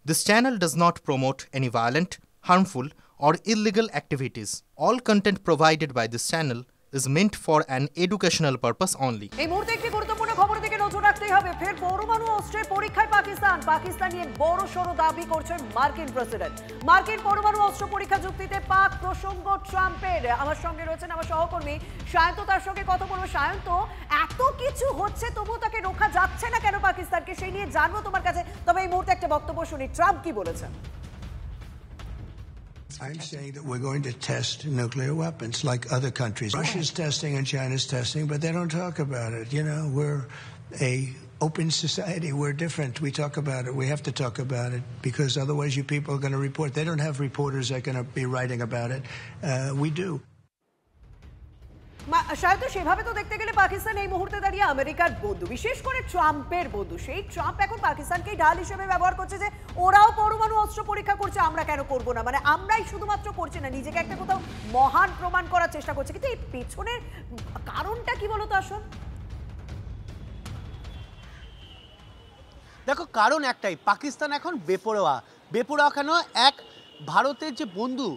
This channel does not promote any violent, harmful, or illegal activities. All content provided by this channel is meant for an educational purpose only. এই মুহূর্তে একটি গুরুত্বপূর্ণ খবরের দিকে নজর রাখতেই হবে। ফের পরমাণু অস্ত্রের পরীক্ষায় পাকিস্তান নিয়ে বড়সড় দাবি করছেন মার্কিন প্রেসিডেন্ট। মার্কিন পরমাণু অস্ত্র পরীক্ষা যুক্তিতে পাক প্রসঙ্গ ট্রাম্পের। আমার সঙ্গে রয়েছেন আমার সহকর্মী সায়ন্ত, তার সঙ্গে কথা বলবো। সায়ন্ত, এত কিছু হচ্ছে তবুও তাকে রোখা যাচ্ছে না কেন পাকিস্তানকে, সেই নিয়ে জানবো তোমার কাছে। তবে এই মুহূর্তে একটা বক্তব্য শুনি, ট্রাম্প কি বলেছেন। I'm saying that we're going to test nuclear weapons like other countries. Russia's testing and China's testing, but they don't talk about it. You know, we're a open society. We're different. We talk about it. We have to talk about it because otherwise you people are going to report. They don't have reporters that are going to be writing about it. We do. Sayanta, সেভাবে তো দেখতে গেলে পাকিস্তান এই মুহূর্তে দাঁড়িয়ে আমেরিকার বন্ধু, বিশেষ করে ট্রাম্পের বন্ধু। সেই ট্রাম্প এখন পাকিস্তানকে ঢাল হিসেবে ব্যবহার করছে যে ওরাও পরমাণু অস্ত্র পরীক্ষা করছে, আমরা কেন করব না। মানে আমরাই শুধুমাত্র করছি না, নিজেকে একটা কোথাও মহান প্রমাণ করার চেষ্টা করছে। কিন্তু এই পেছনের কারণটা কি বলতো আসল? দেখো, কারণ একটাই, পাকিস্তান এখন বেপরোয়া কেন? এক, ভারতের যে বন্ধু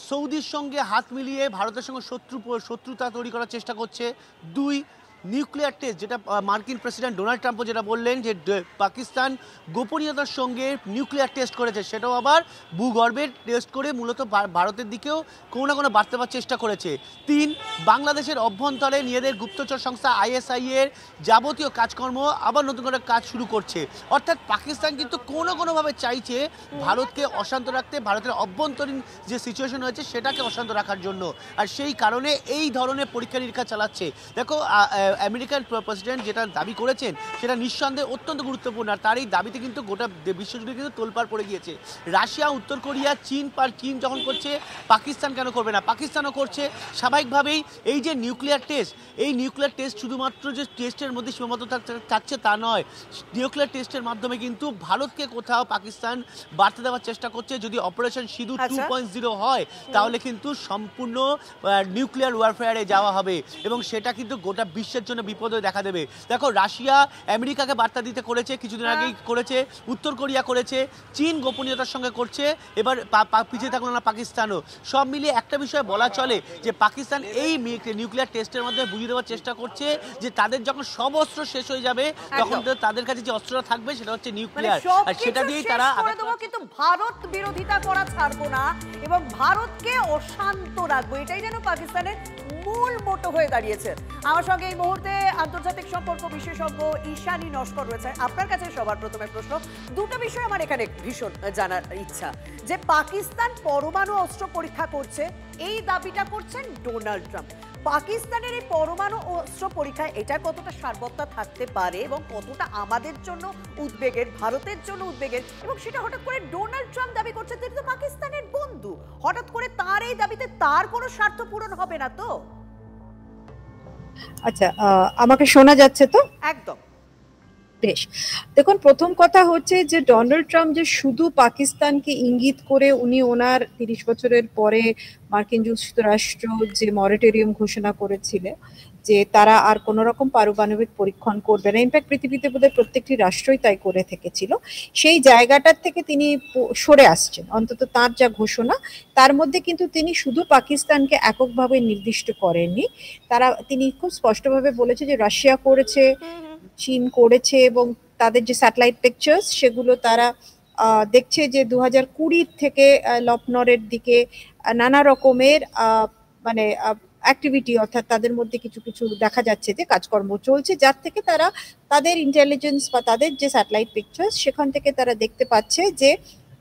সৌদির সঙ্গে হাত মিলিয়ে ভারতের সঙ্গে শত্রুতা তৈরি করার চেষ্টা করছে। দুই, নিউক্লিয়ার টেস্ট, যেটা মার্কিন প্রেসিডেন্ট ডোনাল্ড ট্রাম্পও যেটা বললেন যে পাকিস্তান গোপনীয়তার সঙ্গে নিউক্লিয়ার টেস্ট করেছে, সেটাও আবার ভূগর্ভের টেস্ট করে মূলত ভারতের দিকেও কোনো না কোনো বার্তা দেওয়ার চেষ্টা করেছে। তিন, বাংলাদেশের অভ্যন্তরে নিজেদের গুপ্তচর সংস্থা ISI এর যাবতীয় কাজকর্ম আবার নতুন করে কাজ শুরু করছে। অর্থাৎ পাকিস্তান কিন্তু কোনোভাবে চাইছে ভারতকে অশান্ত রাখতে, ভারতের অভ্যন্তরীণ যে সিচুয়েশন হয়েছে সেটাকে অশান্ত রাখার জন্য, আর সেই কারণে এই ধরনের পরীক্ষা নিরীক্ষা চালাচ্ছে। দেখো, আমেরিকান প্রেসিডেন্ট যেটা দাবি করেছেন সেটা নিঃসন্দেহে অত্যন্ত গুরুত্বপূর্ণ, আর তার এই দাবিতে কিন্তু গোটা বিশ্বজুড়ে কিন্তু তোলপাড় পড়ে গিয়েছে। রাশিয়া, উত্তর কোরিয়া, চীন যখন করছে, পাকিস্তান কেন করবে না? পাকিস্তানও করছে। স্বাভাবিকভাবেই এই যে নিউক্লিয়ার টেস্ট, এই নিউক্লিয়ার টেস্ট শুধুমাত্র যে টেস্টের মধ্যে সীমাবদ্ধ থাকছে তা নয়, নিউক্লিয়ার টেস্টের মাধ্যমে কিন্তু ভারতকে কোথাও পাকিস্তান বার্তা দেওয়ার চেষ্টা করছে। যদি অপারেশন সিঁদুর 2.0 হয় তাহলে কিন্তু সম্পূর্ণ নিউক্লিয়ার ওয়ারফেয়ারে যাওয়া হবে এবং সেটা কিন্তু গোটা বিশ্বের জন্য বিপদ দেখা দেবে। দেখো, রাশিয়া আমেরিকাকে বার্তা দিতে করেছে, কিছুদিন আগেই করেছে, উত্তর কোরিয়া করেছে, চীন গোপনীয়তার সঙ্গে করছে, এবার পিছিয়ে থাকলো না পাকিস্তানও। সব মিলিয়ে একটা বিষয় বলা চলে যে পাকিস্তান এই নিউক্লিয়ার টেস্টের মধ্যে বুঝিয়ে দেওয়ার চেষ্টা করছে যে তাদের যখন সব অস্ত্র শেষ হয়ে যাবে তখন তাদের কাছে যে অস্ত্রটা থাকবে সেটা হচ্ছে নিউক্লিয়ার, আর সেটা দিয়েই তারা কিন্তু ভারত বিরোধিতা করা ছাড়বো না এবং ভারতকে অশান্ত রাখবো, এটাই যেন পাকিস্তানের মূল মোটো হয়ে দাঁড়িয়েছে। আমার সঙ্গে এই মুহূর্তে আন্তর্জাতিক সম্পর্ক বিশেষজ্ঞ ঈশানী নস্কর রয়েছে। আপনার কাছে সবার প্রথমে প্রশ্ন, দুটো বিষয় আমার এখানে ভীষণ জানার ইচ্ছা, যে পাকিস্তান পরমাণু অস্ত্র পরীক্ষা করছে, এই দাবিটা করছেন ডোনাল্ড ট্রাম্প। পাকিস্তানের এই পরমাণু অস্ত্র পরীক্ষায় এটা কতটা সার্বত্তা থাকতে পারে এবং কতটা আমাদের জন্য উদ্বেগের, ভারতের জন্য উদ্বেগের, এবং সেটা হঠাৎ করে ডোনাল্ড ট্রাম্প দাবি করছে, তিনি তো পাকিস্তানের বন্ধু, হঠাৎ করে তার এই দাবিতে তার কোনো স্বার্থ পূরণ হবে না তো? আচ্ছা, আমাকে শোনা যাচ্ছে তো? একদম বেশ। দেখুন, প্রথম কথা হচ্ছে যে ডোনাল্ড ট্রাম্প যে শুধু পাকিস্তানকে ইঙ্গিত করে উনি ওনার 30 বছরের পরে মার্কিন যুক্তরাষ্ট্র যে মরিটরিয়াম ঘোষণা করেছিলেন যে তারা আর কোনো রকম পারমাণবিক পরীক্ষণ করবে না, ইনফ্যাক্ট পৃথিবীতে বোধহয় প্রত্যেকটি রাষ্ট্রই তাই করে থেকেছিল, সেই জায়গাটার থেকে তিনি সরে আসছেন। অন্তত তার যা ঘোষণা তার মধ্যে কিন্তু তিনি শুধু পাকিস্তানকে এককভাবে নির্দিষ্ট করেননি, তিনি খুব স্পষ্টভাবে বলেছে যে রাশিয়া করেছে, চীন করেছে, এবং তাদের যে স্যাটেলাইট পিকচার্স সেগুলো তারা দেখছে যে 2020 থেকে লপনরের দিকে নানা রকমের মানে অ্যাক্টিভিটি, অর্থাৎ তাদের মধ্যে কিছু দেখা যাচ্ছে যে কাজকর্ম চলছে, যার থেকে তারা তাদের ইন্টেলিজেন্স বা তাদের যে স্যাটেলাইট পিকচার্স সেখান থেকে তারা দেখতে পাচ্ছে যে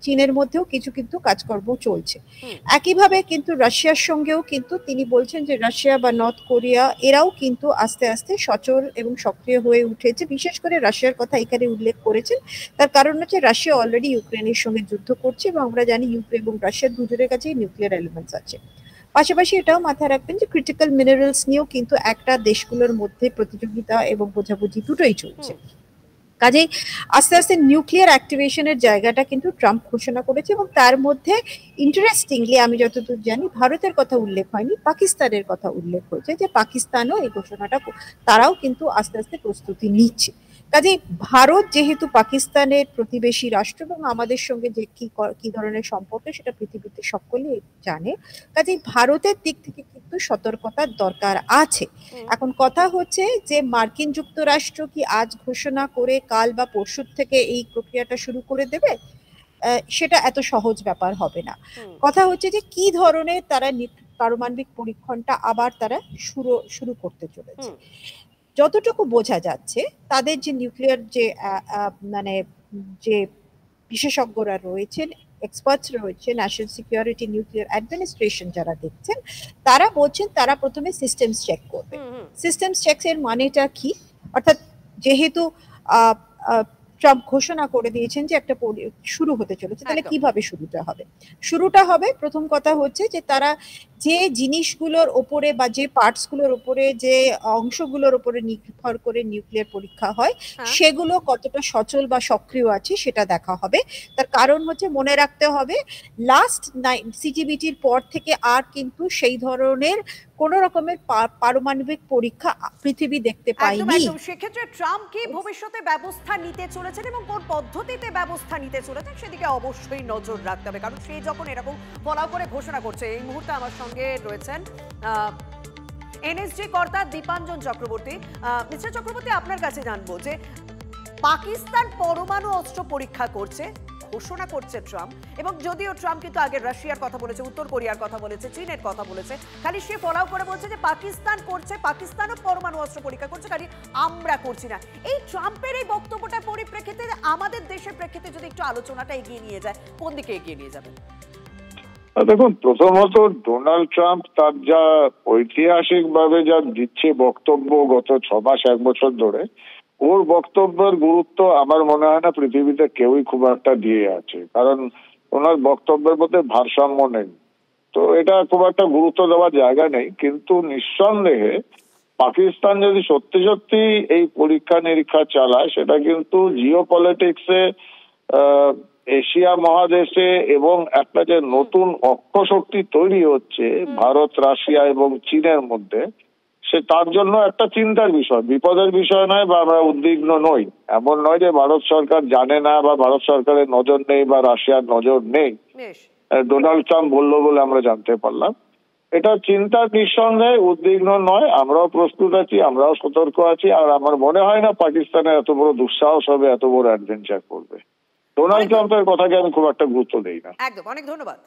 চীনের মধ্যেও কিছু কাজকর্ম চলছে। একইভাবে কিন্তু রাশিয়ার সঙ্গেও কিন্তু তিনি বলছেন যে রাশিয়া বা নর্থ কোরিয়া এরাও কিন্তু আস্তে আস্তে সচল এবং সক্রিয় হয়ে উঠেছে। বিশেষ করে রাশিয়ার কথা এখানে উল্লেখ করেছেন, তার কারণ হচ্ছে রাশিয়া অলরেডি ইউক্রেনের সঙ্গে যুদ্ধ করছে এবং আমরা জানি ইউক্রেন এবং রাশিয়ার দুজনের কাছেই নিউক্লিয়ার এলিমেন্টস আছে। পাশাপাশি এটাও মাথায় রাখবেন যে ক্রিটিক্যাল মিনারেলস নিয়েও কিন্তু একটা দেশগুলোর মধ্যে প্রতিযোগিতা এবং বোঝাবুঝি দুটোই চলছে। কাজেই আস্তে আস্তে নিউক্লিয়ার অ্যাক্টিভেশনের জায়গাটা কিন্তু ট্রাম্প ঘোষণা করেছে এবং তার মধ্যে ইন্টারেস্টিংলি আমি যতদূর জানি ভারতের কথা উল্লেখ হয়নি, পাকিস্তানের কথা উল্লেখ হয়েছে যে পাকিস্তানও এই ঘোষণাটা তারাও কিন্তু আস্তে আস্তে প্রস্তুতি নিচ্ছে। কাজেই ভারত যেহেতু পাকিস্তানের প্রতিবেশী রাষ্ট্র এবং আমাদের সঙ্গে যে কি ধরনের সম্পর্ক সেটা পৃথিবীতে সকলেই জানে, কাজেই ভারতের দিক থেকে কিন্তু সতর্কতার দরকার আছে। এখন কথা হচ্ছে যে মার্কিন যুক্তরাষ্ট্র কি আজ ঘোষণা করে কাল বা পরশু থেকে এই প্রক্রিয়াটা শুরু করে দেবে, সেটা এত সহজ ব্যাপার হবে না। কথা হচ্ছে যে কি ধরনের তারা পারমাণবিক পরীক্ষণটা আবার তারা শুরু করতে চলেছে। যতটুকু বোঝা যাচ্ছে তাদের যে নিউক্লিয়ার যে মানে যে বিশেষজ্ঞরা রয়েছেন, এক্সপার্টস রয়েছে, ন্যাশনাল সিকিউরিটি নিউক্লিয়ার অ্যাডমিনিস্ট্রেশন যারা দেখছেন, তারা বলছেন তারা প্রথমে সিস্টেমস চেক করবে। সিস্টেমস চেক এর মানেটা কি? অর্থাৎ যেহেতু ট্রাম্প ঘোষণা করে দিয়েছেন যে একটা শুরু হতে চলেছে, তাহলে কিভাবে শুরুটা হবে প্রথম কথা হচ্ছে যে তারা যে জিনিসগুলোর ওপরে বা যে পার্টস গুলোর ওপরে, যে অংশগুলোর ওপরে নির্ভর করে নিউক্লিয়ার পরীক্ষা হয় সেগুলো কতটা সচল বা সক্রিয় আছে সেটা দেখা হবে। তার কারণ হচ্ছে মনে রাখতে হবে লাস্ট সিটিবিটির পর থেকে আর কিন্তু সেই ধরনের কোন রকমের পারমাণবিক পরীক্ষা পৃথিবী দেখতে পায়নি। সেক্ষেত্রে ট্রাম্প কি ভবিষ্যতে ব্যবস্থা নিতে চলেছেন এবং কোন পদ্ধতিতে ব্যবস্থা নিতে চলেছেন সেদিকে অবশ্যই নজর রাখতে হবে, কারণ সে যখন এরকম ফলাও করে ঘোষণা করছে। এই মুহূর্তে আমার সঙ্গে রয়েছেন এনএসজি কর্তা দীপাঞ্জন চক্রবর্তী। মিস্টার চক্রবর্তী, আপনার কাছে জানবো যে পাকিস্তান পরমাণু অস্ত্র পরীক্ষা করছে, ঘোষণা করছে ট্রাম্প, এবং যদিও ট্রাম্প কিন্তু আগে রাশিয়ার কথা বলেছে, উত্তর কোরিয়ার কথা বলেছে, চীনের কথা বলেছে, খালি সে ফলাও করে বলছে যে পাকিস্তান করছে, পাকিস্তানও পরমাণু অস্ত্র পরীক্ষা করছে, খালি আমরা করছি না। এই ট্রাম্পের এই বক্তব্যটার পরিপ্রেক্ষিতে আমাদের দেশের প্রেক্ষিতে যদি একটু আলোচনাটা এগিয়ে নিয়ে যায়, কোন দিকে এগিয়ে নিয়ে যাবেন? দেখুন, প্রথমত ডোনাল্ড ট্রাম্প তার যা ঐতিহাসিক ভাবে যা দিচ্ছে বক্তব্য গত 6 মাস 1 বছর ধরে, ওর বক্তব্যের গুরুত্ব আমার মনে হয় না পৃথিবীতে কেউই খুব একটা দিয়ে আছে, কারণ ওনার বক্তব্যের মধ্যে ভারসাম্য নেই। তো এটা খুব একটা গুরুত্ব দেওয়ার জায়গা নেই। কিন্তু নিঃসন্দেহে পাকিস্তান যদি সত্যি সত্যি এই পরীক্ষা নিরীক্ষা চালায়, সেটা কিন্তু জিও পলিটিক্সে এশিয়া মহাদেশে এবং একটা যে নতুন অক্ষশক্তি তৈরি হচ্ছে ভারত, রাশিয়া এবং চীনের মধ্যে, সে তার জন্য একটা চিন্তার বিষয়, বিপদের বিষয় নয়, বা আমরা উদ্বিগ্ন নই। এমন নয় যে ভারত সরকার জানে না বা ভারত সরকারের নজর নেই বা রাশিয়ার নজর নেই, ডোনাল্ড ট্রাম্প বললো বলে আমরা জানতে পারলাম। এটা চিন্তার নিঃসন্দেহে, উদ্বিগ্ন নয়। আমরাও প্রস্তুত আছি, আমরাও সতর্ক আছি। আর আমার মনে হয় না পাকিস্তানের এত বড় দুঃসাহস হবে, এত বড় অ্যাডভেঞ্চার করবে। ডোনাল্ড ট্রাম্পের কথাকে আমি খুব একটা গুরুত্ব দেই না। একদম, অনেক ধন্যবাদ।